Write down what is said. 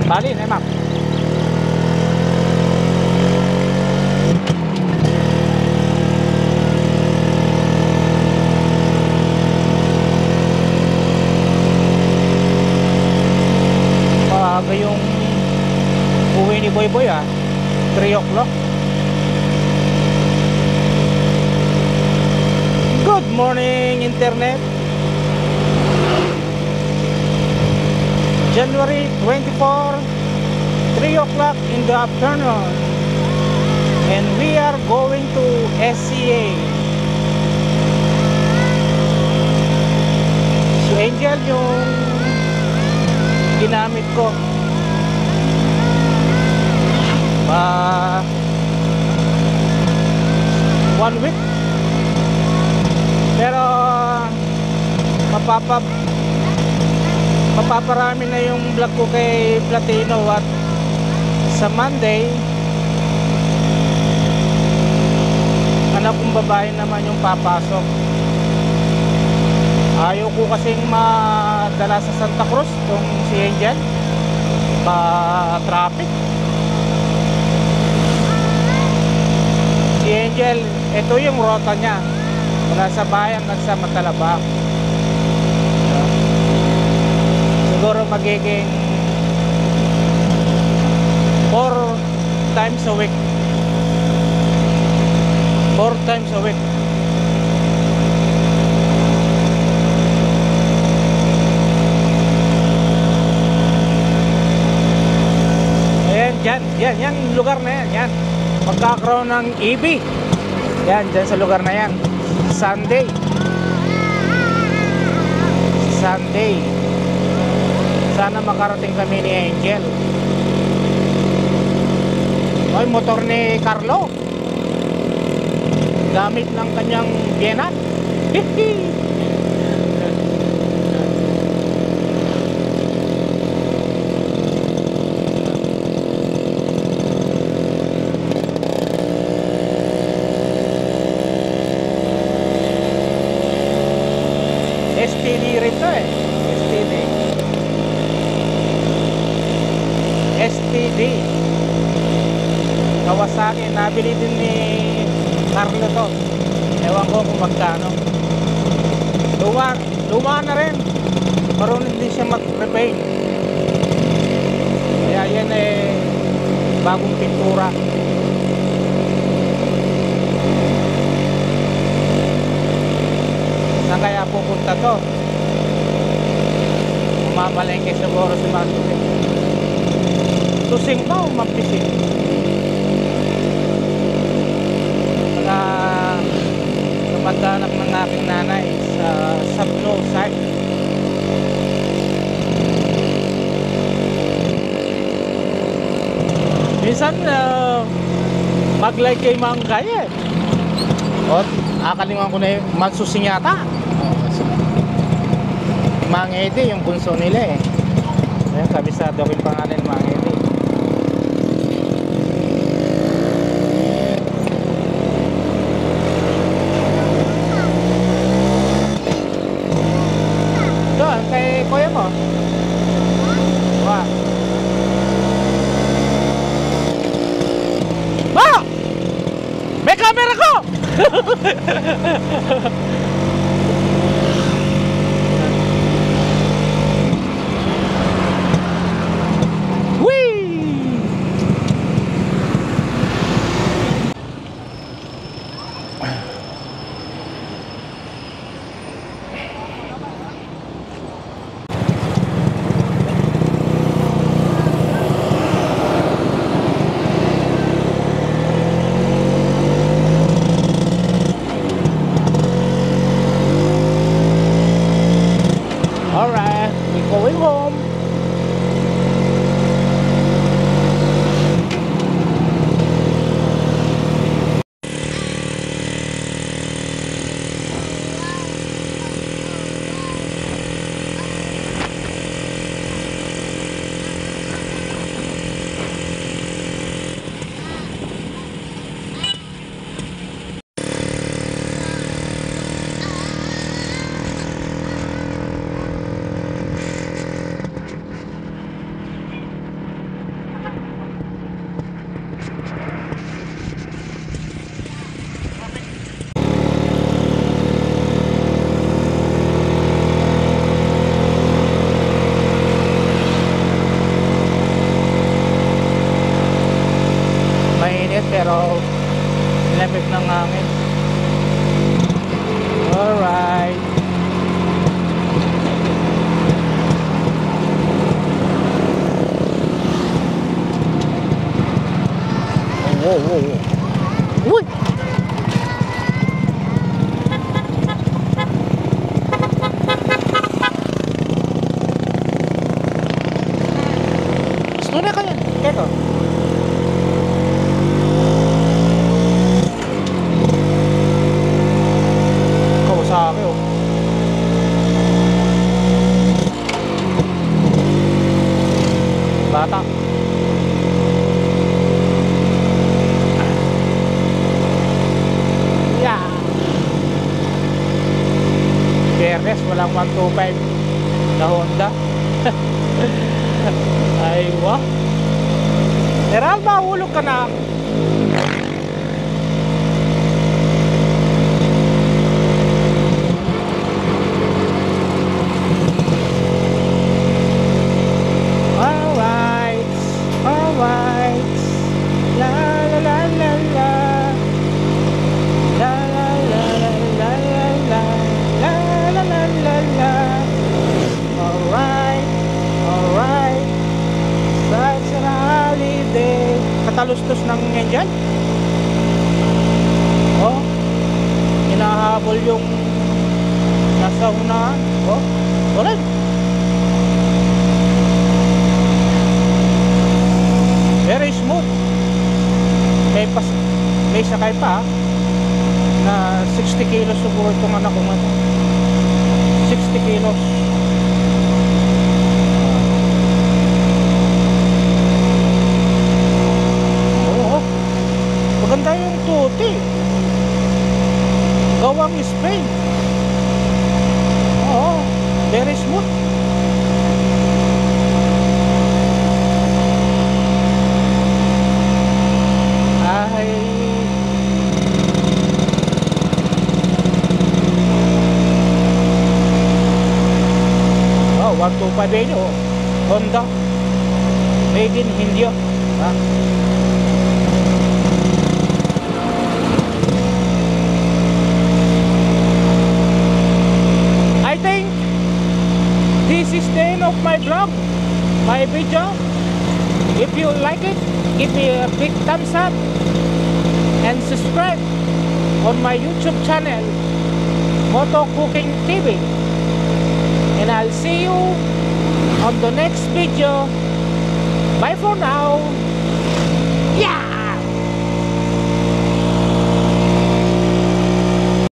Bali, Ma'am. Maaga yung uwi ni Boy Boy 3 o'clock. Good morning, Internet. January 24, 3 o'clock in the afternoon, and we are going to SCA. Si Angel yung ginamit ko 1 week, pero mapaparami na yung vlog ko kay Platino, at sa Monday anak kong babae naman yung papasok. Ayaw ko kasing madala sa Santa Cruz kung si Angel traffic. Si Angel, ito yung rota niya mula sa bayan hanggang sa Matalaba. Siguro magiging 4 times a week. 4 times a week. Ayan, dyan, yan lugar na yan. Yan, magkakaroon ng EV. Yan, dyan sa lugar na yan. Sunday. Sana makarating kami ni Angel. Ay, motor ni Carlo, gamit ng kanyang biyenan. STD rin to STD Kawasaki, nabili din ni Carlo to. Ewan ko kung magkano. Luma na rin, marunong din siya mag-repaint. Kaya yan bagong pintura. Saan kaya pupunta to? Umamalengke siguro si Matusing. Tusing ba o Mampising? Kamag-anak ng aking nanay sa Sabno side. Minsan mag-like kay Mang Gaya o akalimutan ko na yung Magsusing yata. Mang Edi yung bunso nila Ayan, kabisado ko yung pangalan Mang Edi. Doon kay kuya mo. Wow. May camera ko! Alright, we're going home. wow, wow, wow. Uy! Tunay ka yan. Ito. Kawasaki oh. Bata. Yeah. Fairness, walang 125 na Honda. Ay, wah. Meral, mahulog ka na. Alright, alright. La la la la la. La la la la la la la. La la la la la. Alright, alright. Such a holiday. Katalustos ng engine. Oh, hinahabol yung nasa unahan. Oh, alright. Very smooth. May sakay pa na 60 kilos siguro itong anak ko nga. 60 kilos. Maganda yung tuti. Gawang Spain. Oo, very smooth. Ay. Oh, 125 yun oh. Honda. Made in India. Ha? This is the end of my vlog, my video. If you like it, give me a big thumbs up and subscribe on my YouTube channel, Moto Cooking TV. And I'll see you on the next video. Bye for now. Yeah!